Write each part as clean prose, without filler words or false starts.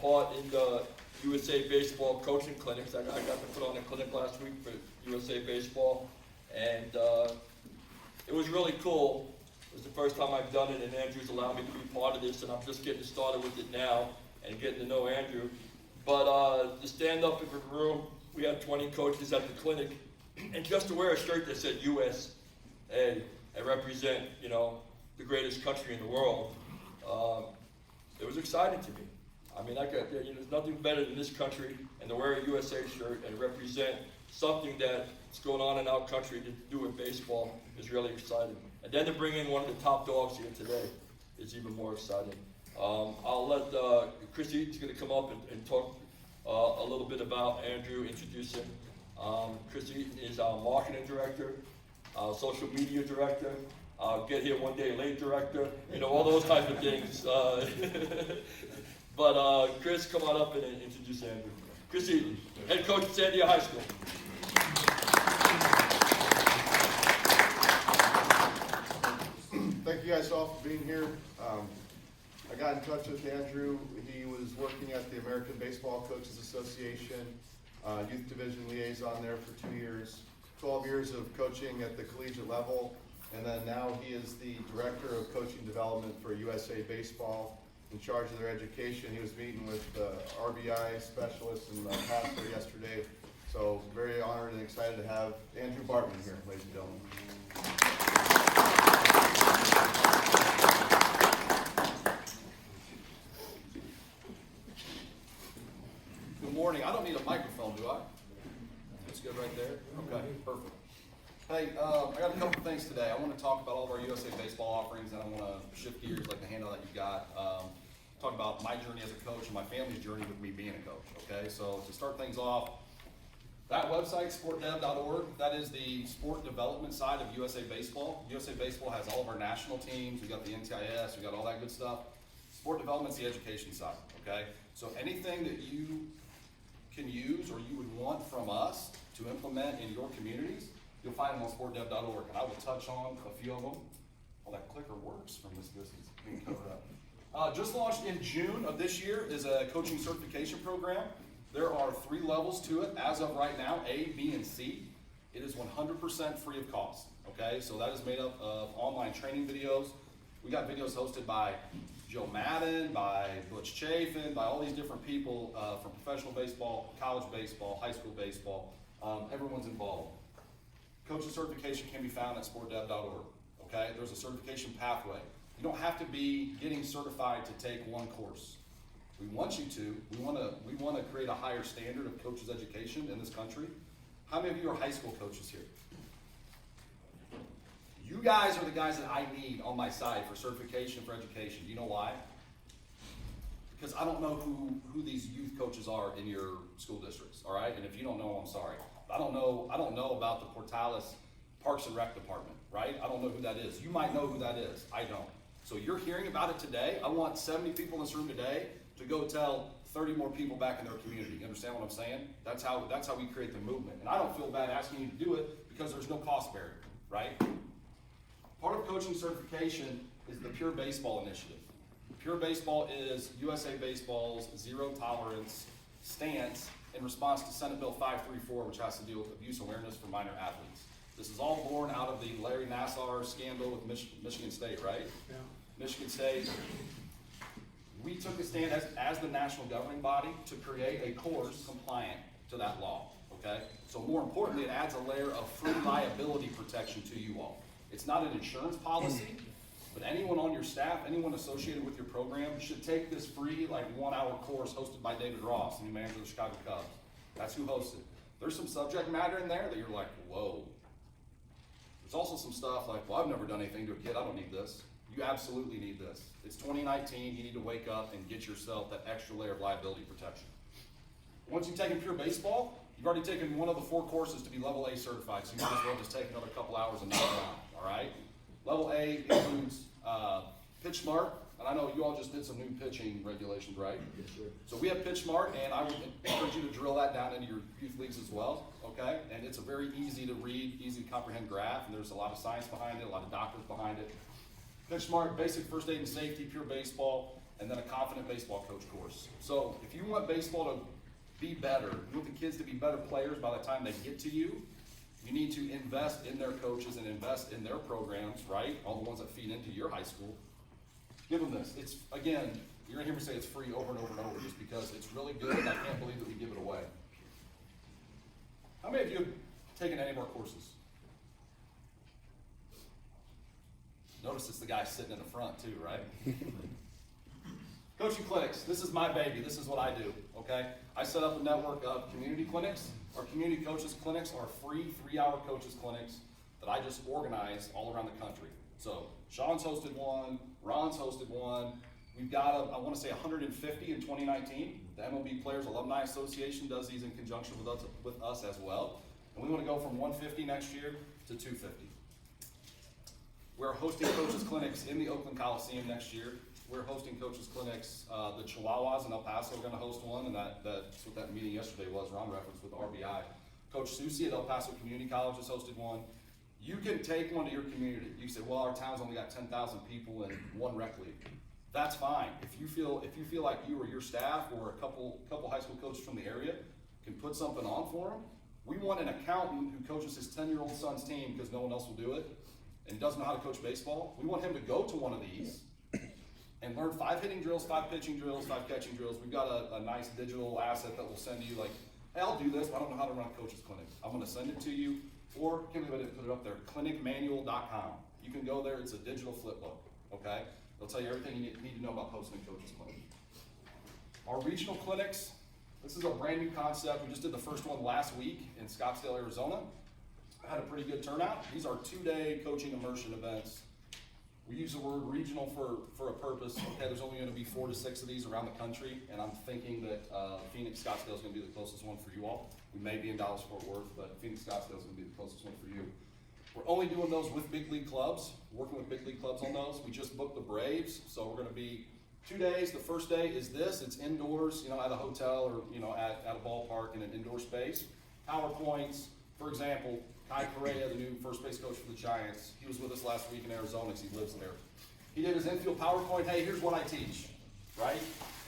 part in the USA Baseball coaching clinics. I got to put on a clinic last week for USA Baseball, and it was really cool. It was the first time I've done it, and Andrew's allowed me to be part of this, and I'm just getting started with it now and getting to know Andrew. But to stand up in the room, we had 20 coaches at the clinic, and just to wear a shirt that said USA and represent, the greatest country in the world, it was exciting to me. I mean, there's nothing better than this country, and to wear a USA shirt and represent something that's going on in our country to do with baseball is really exciting. And then to bring in one of the top dogs here today is even more exciting. I'll let Chris Eaton's going to come up and talk a little bit about Andrew, introduce him. Chris Eaton is our marketing director, social media director, get here one day late director, all those types of things. But Chris, come on up and introduce Andrew. Chris Eaton, head coach at Sandia High School. Thank you guys all for being here. I got in touch with Andrew. He was working at the American Baseball Coaches Association, youth division liaison there for 2 years, 12 years of coaching at the collegiate level, and then now he is the director of coaching development for USA Baseball, in charge of their education. He was meeting with RBI specialists and pastor yesterday, so very honored and excited to have Andrew Bartman here, ladies and gentlemen. Good morning. I don't need a microphone, do I? That's good right there? Okay, perfect. Hey, I got a couple things today. I want to talk about all of our USA Baseball offerings, and I want to shift gears like the handout that you got. Talk about my journey as a coach and my family's journey with me being a coach, okay? So to start things off, that website, sportdev.org, that is the sport development side of USA Baseball. USA Baseball has all of our national teams. We got the NTIS, we got all that good stuff. Sport development's the education side, okay? So anything that you can use or you would want from us to implement in your communities, you'll find them on sportdev.org, and I will touch on a few of them. Well, that clicker works from this distance, being covered up. Just launched in June of this year is a coaching certification program. There are 3 levels to it as of right now, A, B, and C. It is 100% free of cost, okay? So that is made up of online training videos. We got videos hosted by Joe Madden, by Butch Chafin, by all these different people from professional baseball, college baseball, high school baseball. Everyone's involved. Coaching certification can be found at sportdev.org, okay? There's a certification pathway. You don't have to be getting certified to take one course. We want you to. We want to create a higher standard of coaches education in this country. How many of you are high school coaches here? You guys are the guys that I need on my side for certification for education. You know why? Because I don't know who these youth coaches are in your school districts, all right? And if you don't know, I'm sorry. I don't know about the Portales Parks and Rec Department, right? I don't know who that is. You might know who that is. I don't. So you're hearing about it today. I want 70 people in this room today to go tell 30 more people back in their community. You understand what I'm saying? That's how we create the movement. And I don't feel bad asking you to do it because there's no cost barrier, right? Part of coaching certification is the Pure Baseball Initiative. Pure Baseball is USA Baseball's zero tolerance stance in response to Senate Bill 534, which has to deal with abuse awareness for minor athletes. This is all born out of the Larry Nassar scandal with Michigan State, right? Yeah. Michigan State. We took a stand as the national governing body to create a course compliant to that law, okay? So more importantly, it adds a layer of free liability protection to you all. It's not an insurance policy, but anyone on your staff, anyone associated with your program should take this free 1-hour course hosted by David Ross, new manager of the Chicago Cubs. That's who hosts it. There's some subject matter in there that you're like, whoa. There's also some stuff like, well, I've never done anything to a kid, I don't need this. You absolutely need this. It's 2019, you need to wake up and get yourself that extra layer of liability protection. Once you've taken Pure Baseball, you've already taken one of the 4 courses to be level A certified, so you might as well just take another couple hours and knock it out, all right? Level A includes Pitch Smart, and I know you all just did some new pitching regulations, right? Yes, sir. So we have Pitch Smart, and I would encourage you to drill that down into your youth leagues as well, okay? And it's a very easy to read, easy to comprehend graph, and there's a lot of science behind it, a lot of doctors behind it. Pitch Smart, basic first aid and safety, Pure Baseball, and then a confident baseball coach course. So if you want baseball to be better, you want the kids to be better players by the time they get to you, you need to invest in their coaches and invest in their programs, right? All the ones that feed into your high school. Give them this. It's, again, you're gonna hear me say it's free over and over and over just because it's really good and I can't believe that we give it away. How many of you have taken any more courses? Notice it's the guy sitting in the front too, right? Coaching clinics, this is my baby, this is what I do, okay? I set up a network of community clinics. Our community coaches clinics are free 3-hour coaches clinics that I just organize all around the country. So Sean's hosted one, Ron's hosted one. We've got, I want to say 150 in 2019. The MLB Players Alumni Association does these in conjunction with us as well. And we want to go from 150 next year to 250. We're hosting coaches clinics in the Oakland Coliseum next year. We're hosting coaches clinics, the Chihuahuas in El Paso are going to host one, and that's what that meeting yesterday was, Ron referenced with RBI. Coach Susi at El Paso Community College has hosted one. You can take one to your community. You say, well, our town's only got 10,000 people and one rec league. That's fine. If you feel like you or your staff or a couple high school coaches from the area can put something on for them, we want an accountant who coaches his 10-year-old son's team because no one else will do it and doesn't know how to coach baseball. We want him to go to one of these and learn 5 hitting drills, 5 pitching drills, 5 catching drills. We've got a nice digital asset that will send you like, hey, I'll do this, but I don't know how to run a coach's clinic. I'm gonna send it to you, or can we put it up there, clinicmanual.com. You can go there, it's a digital flip book, okay? It'll tell you everything you need to know about hosting a coach's clinic. Our regional clinics, this is a brand new concept. We just did the first one last week in Scottsdale, Arizona. I had a pretty good turnout. These are 2-day coaching immersion events. We use the word regional for a purpose. Okay, there's only gonna be 4 to 6 of these around the country, and I'm thinking that Phoenix, Scottsdale is gonna be the closest one for you all. We may be in Dallas, Fort Worth, but Phoenix, Scottsdale is gonna be the closest one for you. We're only doing those with big league clubs, working with big league clubs on those. We just booked the Braves, so we're gonna be 2 days. The first day is this, it's indoors, at a hotel or, at a ballpark in an indoor space. PowerPoints, for example, Kai Correa, the new first base coach for the Giants, he was with us last week in Arizona because he lives there. He did his infield PowerPoint, hey, here's what I teach, right?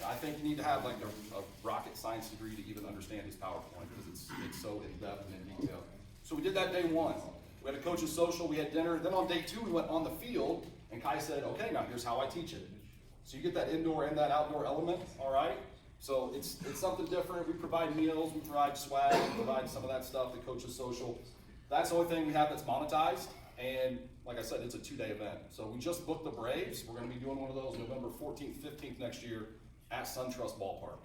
I think you need to have like a rocket science degree to even understand his PowerPoint because it's so in-depth and in detail. So we did that day 1. We had a coach's social, we had dinner. Then on day 2, we went on the field and Kai said, okay, now here's how I teach it. So you get that indoor and that outdoor element, all right? So it's something different. We provide meals, we provide swag, we provide some of that stuff, the coach's social. That's the only thing we have that's monetized, and like I said, it's a 2-day event. So we just booked the Braves. We're gonna be doing one of those November 14th, 15th next year at SunTrust Ballpark,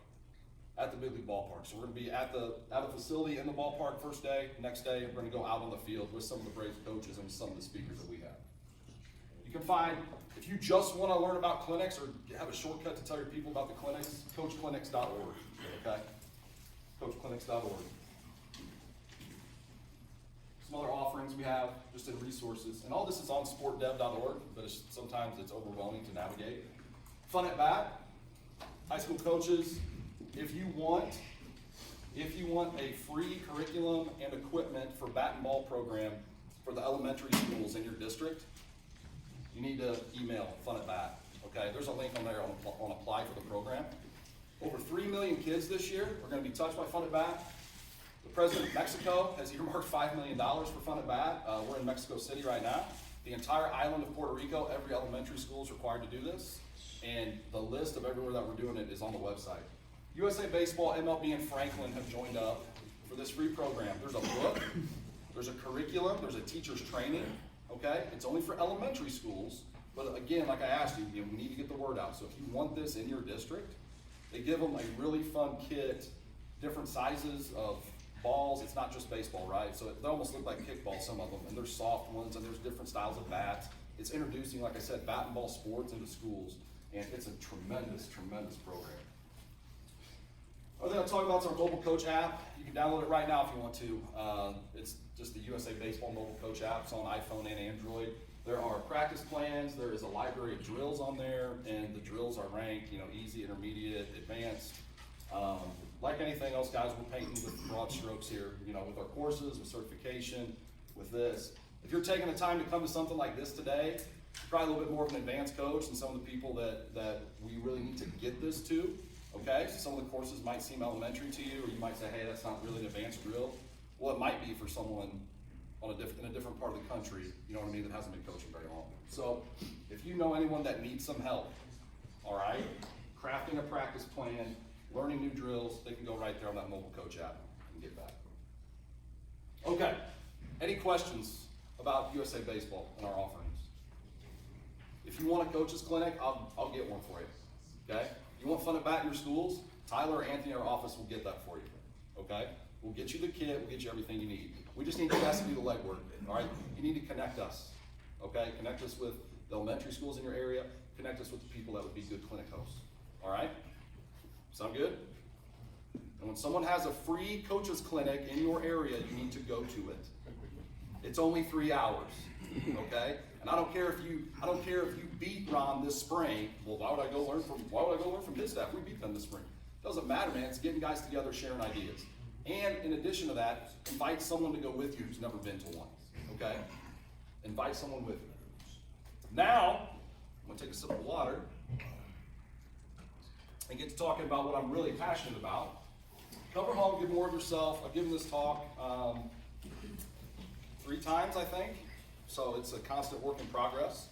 at the Big League Ballpark. So we're gonna be at the facility in the ballpark first day. Next day, we're gonna go out on the field with some of the Braves coaches and some of the speakers that we have. You can find, if you just wanna learn about clinics or have a shortcut to tell your people about the clinics, coachclinics.org, okay? Coachclinics.org. Some other offerings we have just in resources, and all this is on sportdev.org, but sometimes it's overwhelming to navigate. Fun at Bat, high school coaches, if you want a free curriculum and equipment for bat and ball program for the elementary schools in your district, you need to email Fun at Bat. Okay, there's a link on there on apply for the program. Over 3 million kids this year are going to be touched by Fun at Bat. The president of Mexico has earmarked $5 million for Fun at Bat. We're in Mexico City right now. The entire island of Puerto Rico, every elementary school is required to do this. And the list of everywhere that we're doing it is on the website. USA Baseball, MLB, and Franklin have joined up for this free program. There's a book, there's a curriculum, there's a teacher's training, okay? It's only for elementary schools, but again, like I asked you, we need to get the word out. So if you want this in your district, they give them a really fun kit, different sizes of balls. It's not just baseball, right? So they almost look like kickball, some of them, and there's soft ones, and there's different styles of bats. It's introducing, like I said, bat and ball sports into schools, and it's a tremendous, tremendous program. Other thing I'll talk about is our mobile coach app. You can download it right now if you want to. It's just the USA Baseball mobile coach app. It's on iPhone and Android. There are practice plans. There is a library of drills on there, and the drills are ranked, easy, intermediate, advanced. Like anything else, guys, we're painting with broad strokes here, with our courses, with certification, with this. If you're taking the time to come to something like this today, probably a little bit more of an advanced coach than some of the people that we really need to get this to, okay? So some of the courses might seem elementary to you, or you might say, hey, that's not really an advanced drill. Well, it might be for someone in a different part of the country, you know what I mean, that hasn't been coaching very long. So if you know anyone that needs some help, all right, crafting a practice plan, learning new drills, they can go right there on that mobile coach app and get that. Okay, any questions about USA Baseball and our offerings? If you want a coach's clinic, I'll get one for you, okay? You want fun at bat in your schools? Tyler or Anthony in our office will get that for you, okay? We'll get you the kit, we'll get you everything you need. We just need you guys to do the legwork, all right? You need to connect us, okay? Connect us with the elementary schools in your area, connect us with the people that would be good clinic hosts, all right? Sound good? And when someone has a free coach's clinic in your area, you need to go to it. It's only 3 hours, okay? And I don't care if you beat Ron this spring. Well, why would I go learn from his staff? We beat them this spring. Doesn't matter, man. It's getting guys together, sharing ideas. And in addition to that, invite someone to go with you who's never been to one, okay? Invite someone with you. Now, I'm gonna take a sip of water and get to talking about what I'm really passionate about. Cover home, give more of yourself. I've given this talk 3 times, I think. So it's a constant work in progress.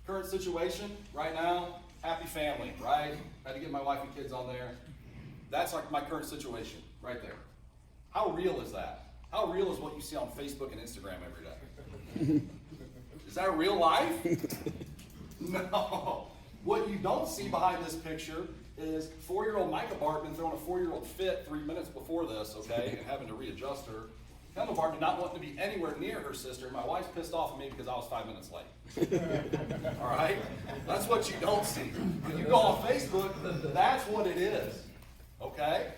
Current situation right now, happy family, right? Had to get my wife and kids on there. That's like my current situation right there. How real is that? How real is what you see on Facebook and Instagram every day? Is that real life? No. What you don't see behind this picture is 4-year-old Micah Bartman throwing a 4-year-old fit 3 minutes before this, okay, and having to readjust her. Emma Bartman not wanting to be anywhere near her sister. My wife's pissed off at me because I was 5 minutes late. All right? That's what you don't see. When you go on Facebook, that's what it is, okay?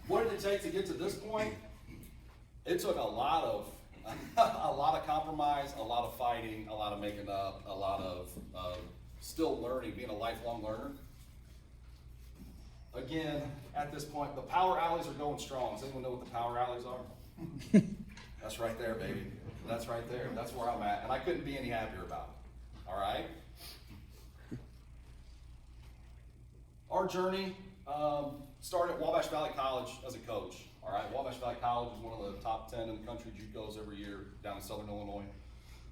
What did it take to get to this point? It took a lot of compromise, a lot of fighting, a lot of making up, a lot of still learning, being a lifelong learner. Again, at this point, the power alleys are going strong. Does anyone know what the power alleys are? That's right there, baby. That's right there. That's where I'm at. And I couldn't be any happier about it. All right? Our journey started at Wabash Valley College as a coach. All right? Wabash Valley College is one of the top 10 in the country JUCOs every year down in Southern Illinois.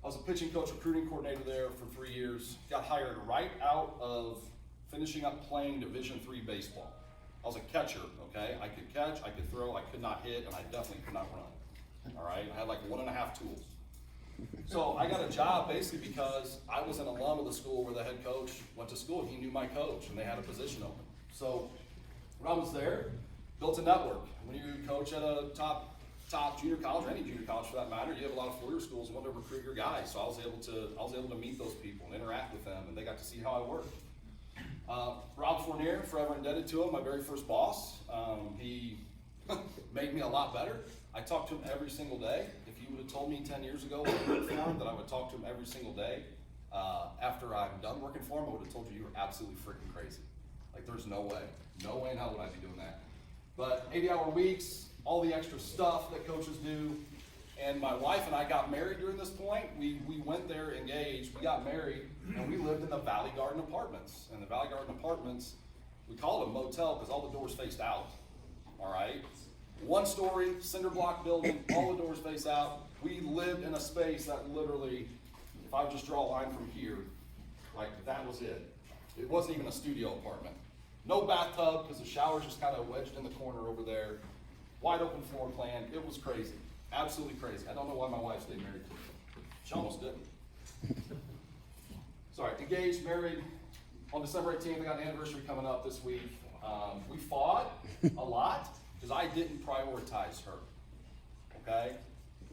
I was a pitching coach, recruiting coordinator there for 3 years. Got hired right out of finishing up playing Division III baseball. I was a catcher, okay? I could catch, I could throw, I could not hit, and I definitely could not run. All right? I had like 1.5 tools. So I got a job basically because I was an alum of the school where the head coach went to school. He knew my coach, and they had a position open. So when I was there, built a network. When you coach at a top junior college, or any junior college for that matter, you have a lot of four-year schools who want to recruit your guys. So I was able to meet those people and interact with them, and they got to see how I worked. Rob Fournier, forever indebted to him, my very first boss. He made me a lot better. I talked to him every single day. If you would have told me 10 years ago when I worked for him that I would talk to him every single day, after I'm done working for him, I would have told you were absolutely freaking crazy. Like, there's no way. No way in hell would I be doing that. But 80-hour weeks, all the extra stuff that coaches do, and my wife and I got married during this point. We went there engaged, we got married, and we lived in the Valley Garden Apartments. And the Valley Garden Apartments, we called them motel because all the doors faced out, all right? 1-story, cinder block building, all the doors face out. We lived in a space that literally, if I would just draw a line from here, like that was it. It wasn't even a studio apartment. No bathtub because the shower's just kind of wedged in the corner over there. Wide open floor plan. It was crazy. Absolutely crazy. I don't know why my wife stayed married to me. She almost didn't. Sorry, engaged, married. On December 18th, I got an anniversary coming up this week. We fought a lot because I didn't prioritize her. Okay?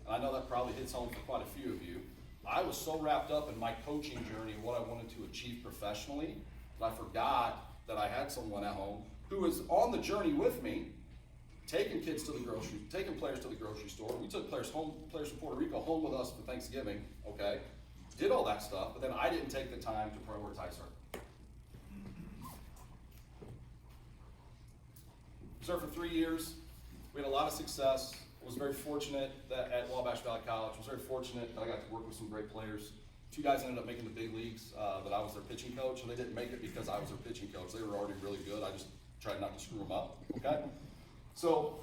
And I know that probably hits home for quite a few of you. I was so wrapped up in my coaching journey and what I wanted to achieve professionally that I forgot that I had someone at home who was on the journey with me, taking players to the grocery store. We took players from Puerto Rico home with us for Thanksgiving, okay? Did all that stuff, but then I didn't take the time to prioritize her. Served for 3 years. We had a lot of success. was very fortunate that at Wabash Valley College, was very fortunate that I got to work with some great players. Two guys ended up making the big leagues, that I was their pitching coach, and they didn't make it because I was their pitching coach. They were already really good. I just tried not to screw them up, okay? So,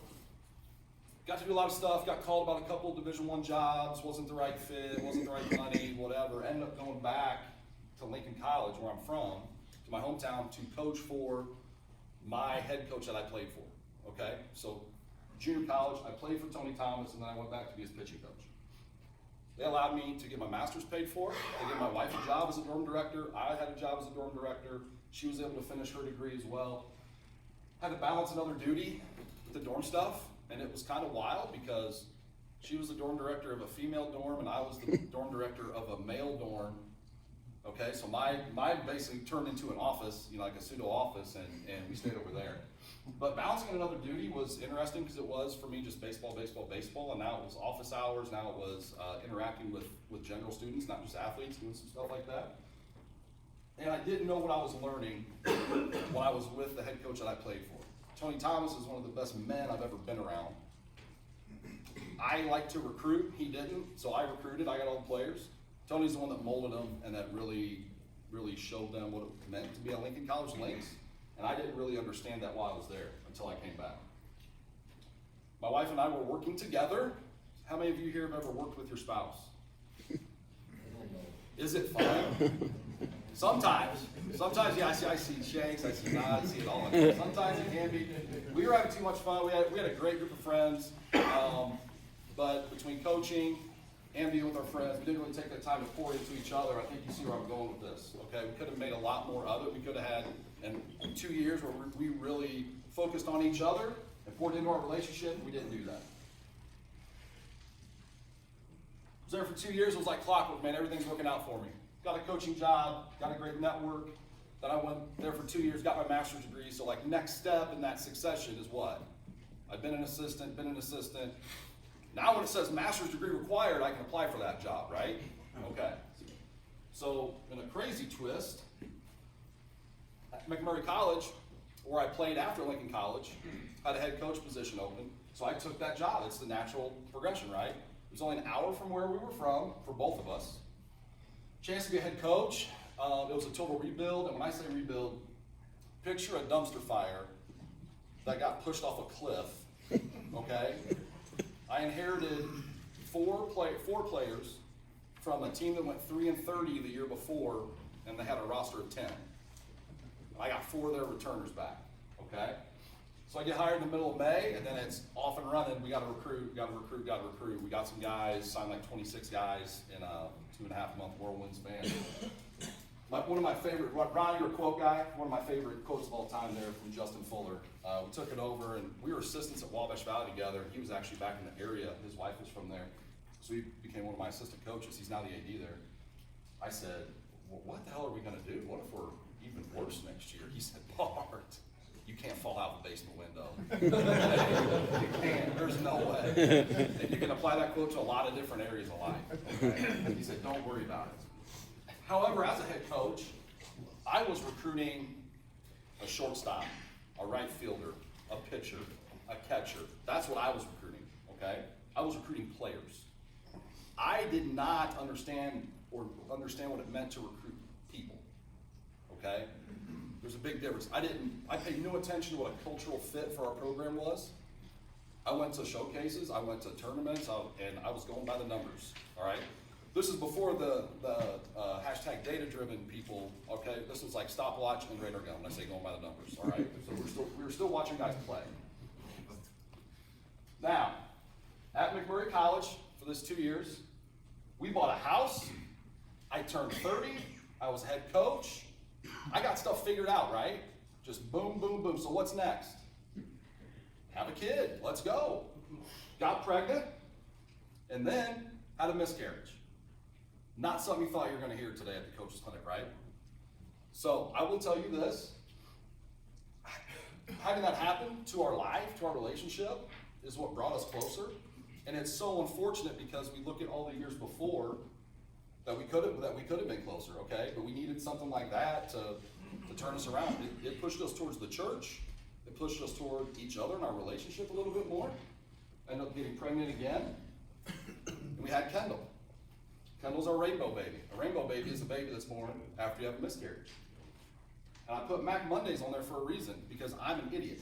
got to do a lot of stuff, got called about a couple of Division I jobs, wasn't the right fit, wasn't the right money, whatever. Ended up going back to Lincoln College, where I'm from, to my hometown, to coach for my head coach that I played for, okay? So, junior college, I played for Tony Thomas, and then I went back to be his pitching coach. They allowed me to get my master's paid for. They gave my wife a job as a dorm director. I had a job as a dorm director. She was able to finish her degree as well. Had to balance another duty with the dorm stuff, and it was kind of wild because she was the dorm director of a female dorm, and I was the dorm director of a male dorm. Okay, so my basically turned into an office, you know, like a pseudo office, and we stayed over there. But balancing another duty was interesting because it was, for me, just baseball, and now it was office hours, now it was interacting with general students, not just athletes, doing some stuff like that. And I didn't know what I was learning when I was with the head coach that I played for. Tony Thomas is one of the best men I've ever been around. I like to recruit, he didn't, so I recruited, I got all the players. Tony's the one that molded them and that really showed them what it meant to be a Lincoln College Lynx. And I didn't really understand that while I was there until I came back. My wife and I were working together. How many of you here have ever worked with your spouse? Is it fun? Sometimes, yeah, I see shakes, I see nods, I see it all. Sometimes it can be. We were having too much fun. We had a great group of friends, but between coaching and being with our friends, we didn't really take that time to pour into each other. I think you see where I'm going with this. Okay, we could have made a lot more of it. We could have had in 2 years where we really focused on each other and poured into our relationship. We didn't do that. I was there for 2 years. It was like clockwork, man. Everything's working out for me. Got a coaching job, got a great network. Then I went there for 2 years, got my master's degree. So like next step in that succession is what? I've been an assistant. Now when it says master's degree required, I can apply for that job, right? Okay. So in a crazy twist, at McMurray College, where I played after Lincoln College, had a head coach position open. So I took that job. It's the natural progression, right? It was only an hour from where we were from for both of us. Chance to be a head coach. It was a total rebuild, and when I say rebuild, picture a dumpster fire that got pushed off a cliff, okay? I inherited four players from a team that went 3-30 the year before, and they had a roster of 10. I got 4 of their returners back, okay? So I get hired in the middle of May, and then it's off and running. We got to recruit. We got some guys, signed like 26 guys in a 2.5-month whirlwind span. One of my favorite, Ron, you're a quote guy, one of my favorite quotes of all time there from Justin Fuller. We took it over, and we were assistants at Wabash Valley together. He was actually back in the area. His wife was from there. So he became one of my assistant coaches. He's now the AD there. I said, well, what the hell are we going to do? What if we're even worse next year? He said, Bart, you can't fall out the basement window. You can't. There's no way. And you can apply that quote to a lot of different areas of life. Okay? He said, don't worry about it. However, as a head coach, I was recruiting a shortstop, a right fielder, a pitcher, a catcher. That's what I was recruiting, okay? I was recruiting players. I did not understand what it meant to recruit people, okay? There's a big difference. I paid no attention to what a cultural fit for our program was. I went to showcases, I went to tournaments, and I was going by the numbers, all right? This is before the hashtag data-driven people, okay? This was like stopwatch and radar gun when I say going by the numbers, all right? So we were still watching guys play. Now, at McMurray College for this 2 years, we bought a house. I turned 30. I was head coach. I got stuff figured out, right? Just boom, boom, boom. So what's next? Have a kid. Let's go. Got pregnant, and then had a miscarriage. Not something you thought you were going to hear today at the coach's clinic, right? So I will tell you this. Having that happen to our life, to our relationship, is what brought us closer. And it's so unfortunate because we look at all the years before that we could have been closer, okay? But we needed something like that to turn us around. It pushed us towards the church. It pushed us toward each other and our relationship a little bit more. ended up getting pregnant again, and we had Kendall. Kendall's our rainbow baby. A rainbow baby is a baby that's born after you have a miscarriage. And I put Mac Mondays on there for a reason, because I'm an idiot.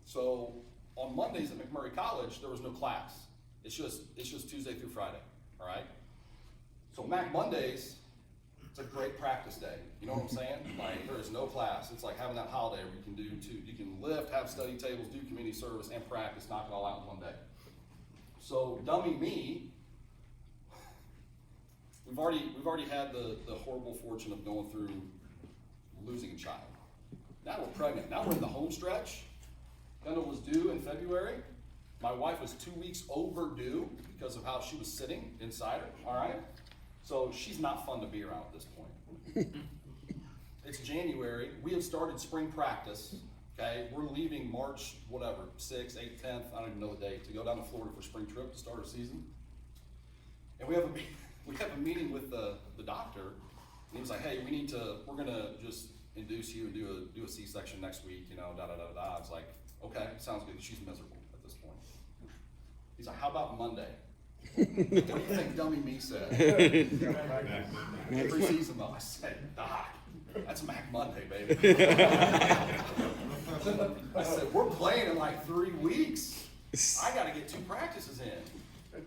So on Mondays at McMurray College, there was no class. It's just Tuesday through Friday, all right? So Mac Mondays, it's a great practice day. You know what I'm saying? Like, there is no class. It's like having that holiday where you can do two. You can lift, have study tables, do community service, and practice, knock it all out in one day. So dummy me, we've already had the horrible fortune of going through losing a child. Now we're pregnant. Now we're in the home stretch. Kendall was due in February. My wife was 2 weeks overdue because of how she was sitting inside her, all right? So she's not fun to be around at this point. It's January. We have started spring practice, okay? We're leaving March, whatever, 6th, 8th, 10th, I don't even know the date, to go down to Florida for spring trip to start our season. And we have a meeting with the doctor, and he was like, hey, we're gonna just induce you and do a C-section next week, you know, da-da-da-da-da. It's like, okay, sounds good. She's miserable at this point. He's like, how about Monday? What do you think dummy me said? Preseason though, I said, Doc, that's Mac Monday, baby. I said, we're playing in like 3 weeks. I gotta get 2 practices in.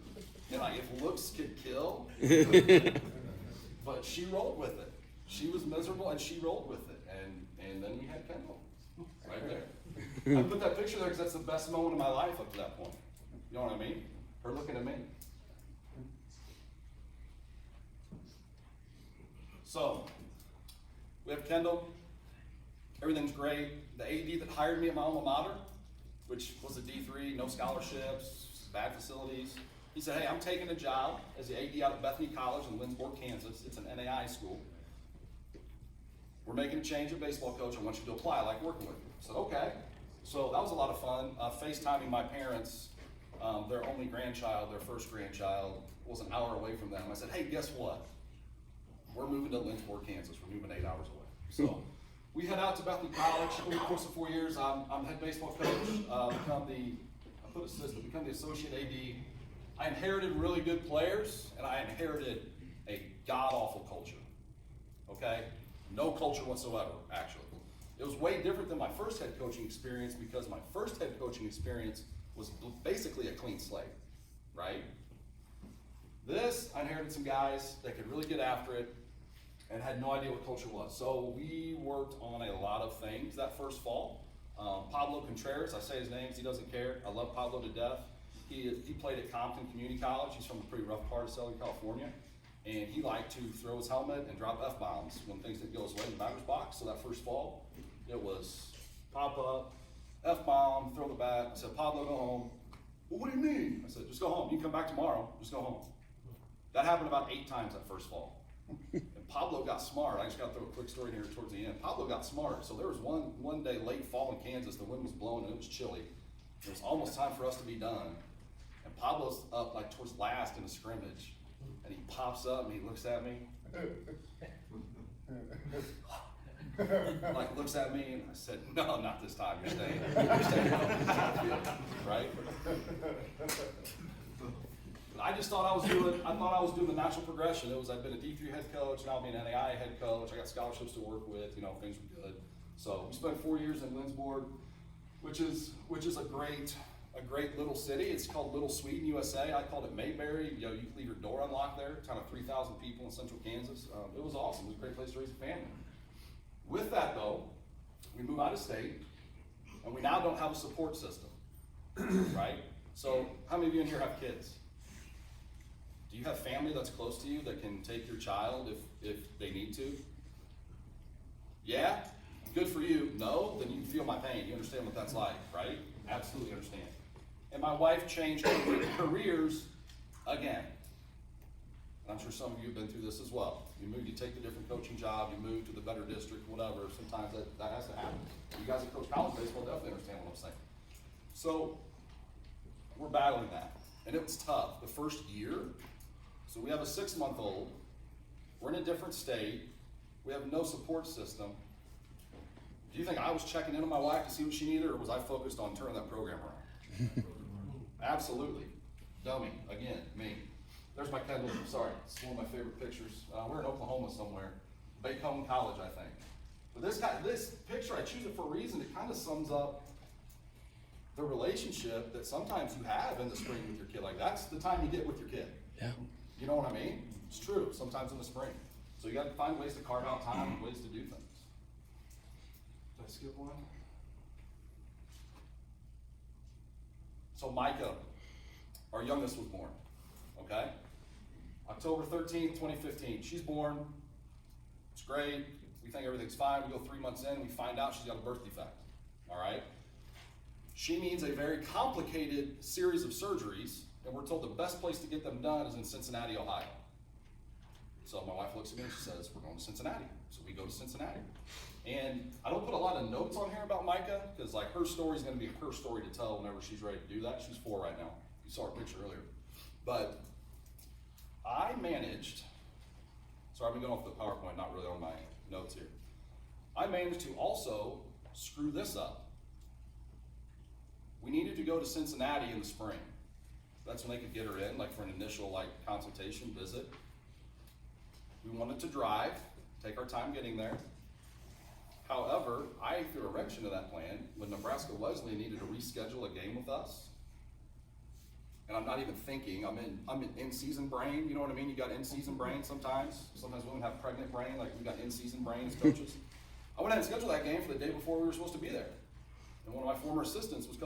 And like, if looks could kill, but she rolled with it. She was miserable and she rolled with it. And then you had Kendall, right there. I put that picture there because that's the best moment of my life up to that point. You know what I mean? Her looking at me. So, we have Kendall. Everything's great. The AD that hired me at my alma mater, which was a D3, no scholarships, bad facilities, he said, hey, I'm taking a job as the AD out at Bethany College in Lindsborg, Kansas. It's an NAI school. We're making a change at baseball coach. I want you to apply. I like working with you. I said, okay. So that was a lot of fun. FaceTiming my parents, their only grandchild, their first grandchild, was an hour away from them. I said, hey, guess what? We're moving to Lindsborg, Kansas. We're moving 8 hours away. So we head out to Bethany College. Over the course of 4 years, I'm head baseball coach, become the associate AD. I inherited really good players, and I inherited a god-awful culture, okay? No culture whatsoever, actually. It was way different than my first head coaching experience because my first head coaching experience was basically a clean slate, right? This, I inherited some guys that could really get after it and had no idea what culture was. So we worked on a lot of things that first fall. Pablo Contreras, I say his name because he doesn't care. I love Pablo to death. He played at Compton Community College. He's from a pretty rough part of Southern California. And he liked to throw his helmet and drop F-bombs when things didn't go his way in the batter's box. So that first fall, it was pop up, F-bomb, throw the bat. I said, Pablo, go home. Well, what do you mean? I said, just go home. You can come back tomorrow. Just go home. That happened about 8 times that first fall. And Pablo got smart. I just got to throw a quick story here towards the end. Pablo got smart. So there was one day late fall in Kansas. The wind was blowing and it was chilly. It was almost time for us to be done. And Pablo's up like towards last in a scrimmage. And he pops up and he looks at me. Like looks at me and I said, no, not this time. You're staying. You're staying home. Right? But I just thought I was doing the natural progression. I'd been a D3 head coach, now I'll be an NAI head coach. I got scholarships to work with, you know, things were good. So we spent 4 years in Lindsborg, which is a great little city. It's called Little Sweden, USA. I called it Mayberry. You know, you can leave your door unlocked there. Kind of 3,000 people in central Kansas. It was awesome. It was a great place to raise a family. With that though, we move out of state, and we now don't have a support system, right? So how many of you in here have kids? Do you have family that's close to you that can take your child if they need to? Yeah? Good for you. No? Then you feel my pain. You understand what that's like, right? Absolutely understand. And my wife changed careers again. And I'm sure some of you have been through this as well. You take the different coaching job, you move to the better district, whatever. Sometimes that has to happen. You guys that coach college baseball definitely understand what I'm saying. So we're battling that. And it was tough. The first year, so we have a 6-month-old, we're in a different state, we have no support system. Do you think I was checking in on my wife to see what she needed, or was I focused on turning that program around? Absolutely. Dummy, again, me. There's my Kendall, sorry, it's one of my favorite pictures. We're in Oklahoma somewhere, Bacone College, I think. But this picture, I choose it for a reason. It kind of sums up the relationship that sometimes you have in the spring with your kid. Like, that's the time you get with your kid. Yeah. You know what I mean? It's true, sometimes in the spring. So you gotta find ways to carve out time and ways to do things. Did I skip one? So Micah, our youngest, was born, okay? October 13th, 2015, she's born. It's great, we think everything's fine. We go 3 months in, we find out she's got a birth defect, all right? She needs a very complicated series of surgeries, and we're told the best place to get them done is in Cincinnati, Ohio. So my wife looks at me and she says, we're going to Cincinnati. So we go to Cincinnati. And I don't put a lot of notes on here about Micah, because like her story is going to be her story to tell whenever she's ready to do that. She's 4 right now. You saw her picture earlier. But I managed, sorry, I've been going off the PowerPoint, not really on my notes here. I managed to also screw this up. We needed to go to Cincinnati in the spring. That's when they could get her in, like for an initial like consultation visit. We wanted to drive, take our time getting there. However, I threw a wrench into that plan when Nebraska Wesleyan needed to reschedule a game with us. And I'm not even thinking, I'm in in-season brain, you know what I mean? You got in-season brain sometimes. Sometimes women have pregnant brain, like we got in-season brain as coaches. I went ahead and scheduled that game for the day before we were supposed to be there. And one of my former assistants was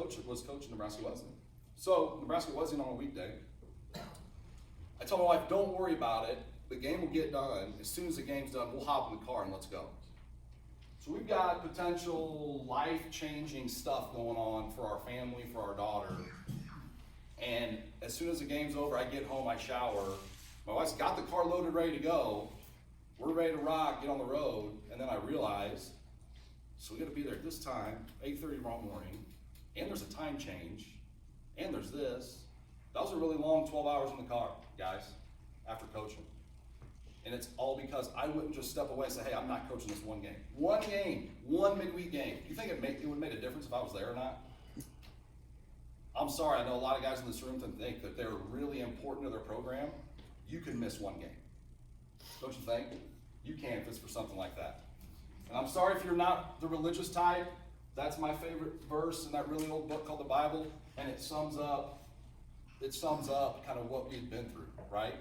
coaching Nebraska Wesleyan. So, Nebraska Wesleyan on a weekday. I told my wife, don't worry about it. The game will get done. As soon as the game's done, we'll hop in the car and let's go. So we've got potential life-changing stuff going on for our family, for our daughter. And as soon as the game's over, I get home, I shower. My wife's got the car loaded, ready to go. We're ready to rock, get on the road. And then I realize, so we gotta be there at this time, 8:30 tomorrow morning. And there's a time change. And there's this. That was a really long 12 hours in the car, guys, after coaching. And it's all because I wouldn't just step away and say, hey, I'm not coaching this one game. One game, one midweek game. Do you think it would make a difference if I was there or not? I'm sorry, I know a lot of guys in this room think that they're really important to their program. You can miss one game. Don't you think? You can if it's for something like that. And I'm sorry if you're not the religious type. That's my favorite verse in that really old book called the Bible. And it sums up kind of what we've been through, right?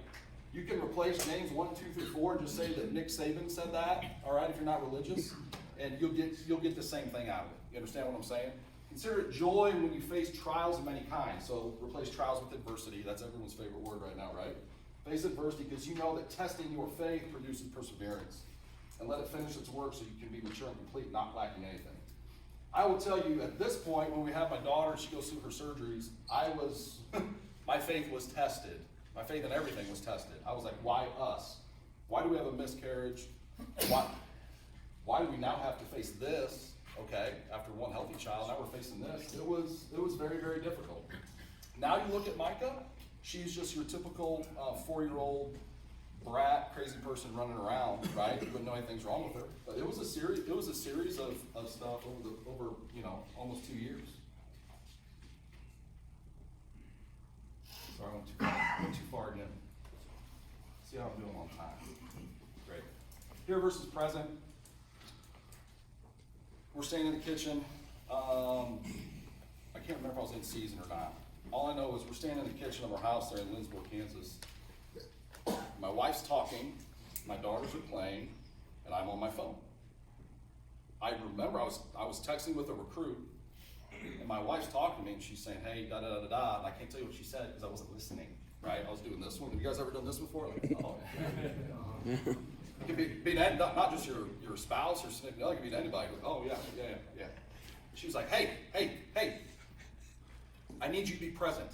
You can replace James 1, 2 through 4 and just say that Nick Saban said that, all right, if you're not religious, and you'll get the same thing out of it. You understand what I'm saying? Consider it joy when you face trials of many kinds. So replace trials with adversity. That's everyone's favorite word right now, right? Face adversity because you know that testing your faith produces perseverance. And let it finish its work so you can be mature and complete, not lacking anything. I will tell you at this point, when we have my daughter, she goes through her surgeries, my faith was tested. My faith in everything was tested. I was like, why us? Why do we have a miscarriage? Why do we now have to face this? Okay, after one healthy child, now we're facing this. It was very, very difficult. Now you look at Micah, she's just your typical 4-year-old brat, crazy person running around, right? You wouldn't know anything's wrong with her. But it was a series of stuff over almost 2 years. Sorry, I went too far again. See how I'm doing on time. Great. Here versus present. We're staying in the kitchen. I can't remember if I was in season or not. All I know is we're staying in the kitchen of our house there in Lindsboro, Kansas. My wife's talking, my daughters are playing, and I'm on my phone. I remember I was texting with a recruit, and my wife's talking to me, and she's saying, hey, da-da-da-da-da, and I can't tell you what she said because I wasn't listening, right? I was doing this one. Have you guys ever done this before? Like, oh, yeah. It could be not just your spouse or significant other, it could be to anybody. Like, oh, yeah. She was like, hey, I need you to be present.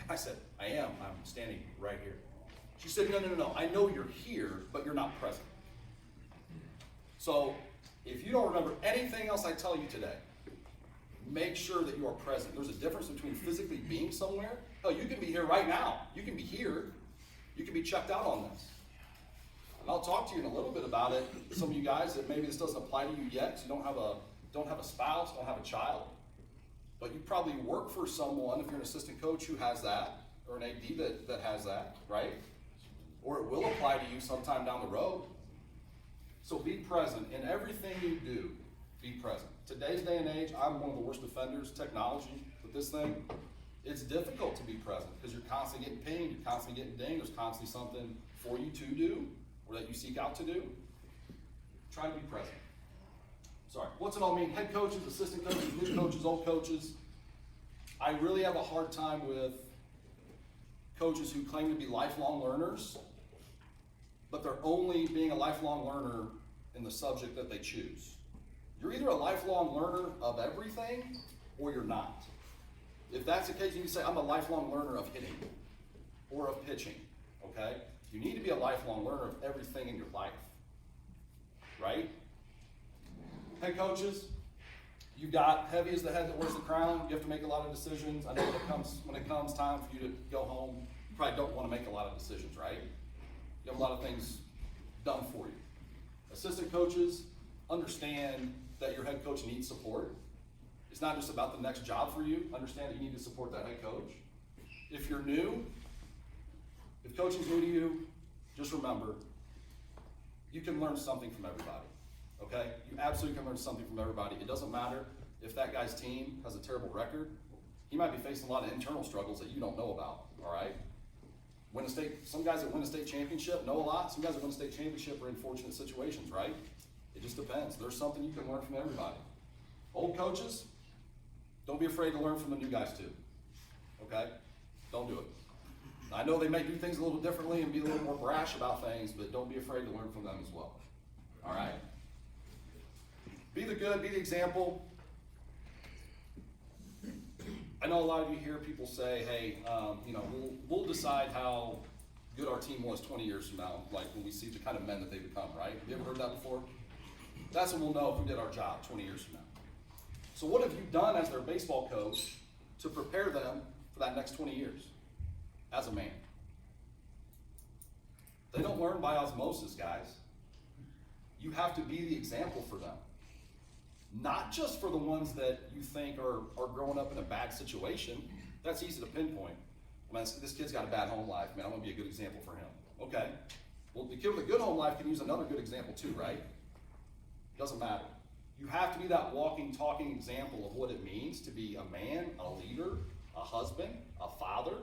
I said, I am. I'm standing right here. She said, no. I know you're here, but you're not present. So if you don't remember anything else I tell you today, make sure that you are present. There's a difference between physically being somewhere. Oh, you can be here right now. You can be here. You can be checked out on this. And I'll talk to you in a little bit about it. Some of you guys that maybe this doesn't apply to you yet, because you don't have a spouse, don't have a child. but you probably work for someone, if you're an assistant coach who has that, or an AD that has that, right? Or it will apply to you sometime down the road. So be present in everything you do. Be present. Today's day and age, I'm one of the worst offenders. Technology with this thing, it's difficult to be present because you're constantly getting pinged, you're constantly getting dinged. There's constantly something for you to do or that you seek out to do. Try to be present. Sorry. What's it all mean? Head coaches, assistant coaches, new coaches, old coaches. I really have a hard time with coaches who claim to be lifelong learners, but they're only being a lifelong learner in the subject that they choose. You're either a lifelong learner of everything or you're not. If that's the case, you can say, I'm a lifelong learner of hitting or of pitching, okay? You need to be a lifelong learner of everything in your life, right? Head coaches, you've got heavy is the head that wears the crown. You have to make a lot of decisions. I know when it comes time for you to go home, you probably don't want to make a lot of decisions, right? You have a lot of things done for you. Assistant coaches, understand that your head coach needs support. It's not just about the next job for you. Understand that you need to support that head coach. If you're new, if coaching's new to you, just remember, you can learn something from everybody, okay? You absolutely can learn something from everybody. It doesn't matter if that guy's team has a terrible record. He might be facing a lot of internal struggles that you don't know about, all right? Some guys that win a state championship know a lot. Some guys that win a state championship are in fortunate situations, right? It just depends. There's something you can learn from everybody. Old coaches, don't be afraid to learn from the new guys too, okay? Don't do it. I know they may do things a little differently and be a little more brash about things, but don't be afraid to learn from them as well, all right? Be the good, be the example. I know a lot of you hear people say, hey, we'll decide how good our team was 20 years from now, like when we see the kind of men that they become, right? Have you ever heard that before? That's when we'll know if we did our job 20 years from now. So what have you done as their baseball coach to prepare them for that next 20 years as a man? They don't learn by osmosis, guys. You have to be the example for them. Not just for the ones that you think are growing up in a bad situation. That's easy to pinpoint. I mean, this kid's got a bad home life, man, I'm gonna be a good example for him. Okay, well, the kid with a good home life can use another good example too, right? Doesn't matter. You have to be that walking, talking example of what it means to be a man, a leader, a husband, a father.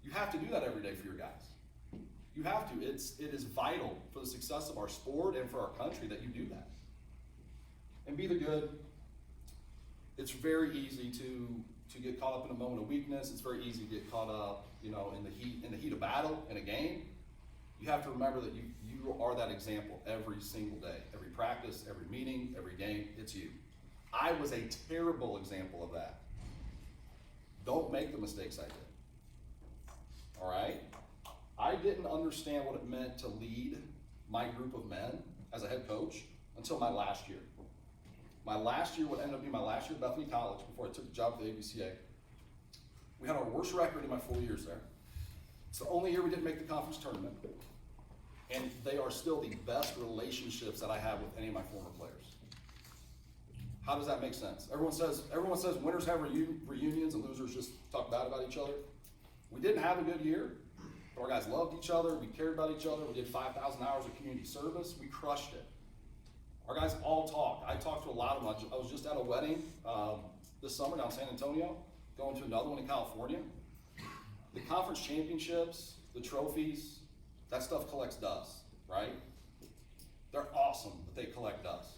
You have to do that every day for your guys. You have to. It is vital for the success of our sport and for our country that you do that. And be the good. It's very easy to get caught up in a moment of weakness. It's very easy to get caught up, in the heat of battle in a game. You have to remember that you are that example every single day, every practice, every meeting, every game. It's you. I was a terrible example of that. Don't make the mistakes I did. All right? I didn't understand what it meant to lead my group of men as a head coach until my last year. My last year, what ended up being my last year at Bethany College before I took the job at the NMBCA, we had our worst record in my 4 years there. It's the only year we didn't make the conference tournament. And they are still the best relationships that I have with any of my former players. How does that make sense? Everyone says winners have reunions and losers just talk bad about each other. We didn't have a good year, but our guys loved each other. We cared about each other. We did 5,000 hours of community service. We crushed it. Our guys all talk. I talked to a lot of them. I was just at a wedding this summer down in San Antonio, going to another one in California. The conference championships, the trophies, that stuff collects dust, right? They're awesome, but they collect dust.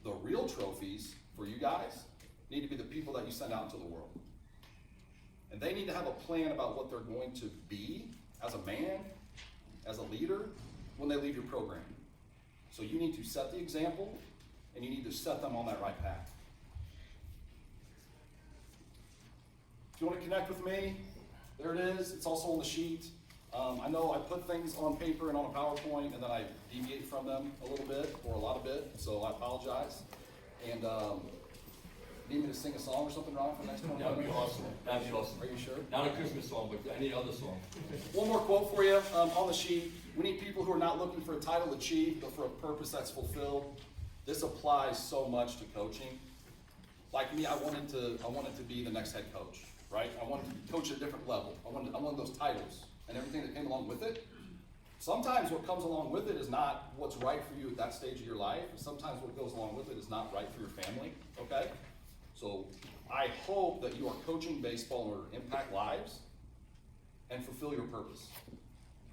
The real trophies for you guys need to be the people that you send out into the world. And they need to have a plan about what they're going to be as a man, as a leader, when they leave your program. So you need to set the example, and you need to set them on that right path. If you want to connect with me, there it is. It's also on the sheet. I know I put things on paper and on a PowerPoint, and then I deviate from them a little bit, or a lot of bit, so I apologize. And need me to sing a song or something, Ron, for the next 20 minutes? That'd be awesome. That'd be awesome. Are you sure? Not a Christmas song, but any other song. One more quote for you on the sheet. We need people who are not looking for a title achieved, but for a purpose that's fulfilled. This applies so much to coaching. Like me, I wanted to be the next head coach, right? I wanted to coach at a different level. I wanted those titles and everything that came along with it. Sometimes what comes along with it is not what's right for you at that stage of your life. And sometimes what goes along with it is not right for your family, okay? So I hope that you are coaching baseball in order to impact lives and fulfill your purpose,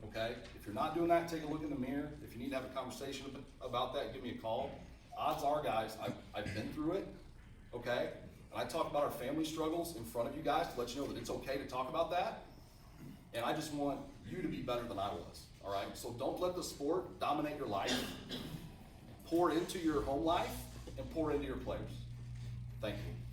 okay? If you're not doing that, take a look in the mirror. If you need to have a conversation about that, give me a call. Odds are, guys, I've been through it, okay? And I talk about our family struggles in front of you guys to let you know that it's okay to talk about that. And I just want you to be better than I was, all right? So don't let the sport dominate your life. Pour into your home life and pour into your players. Thank you.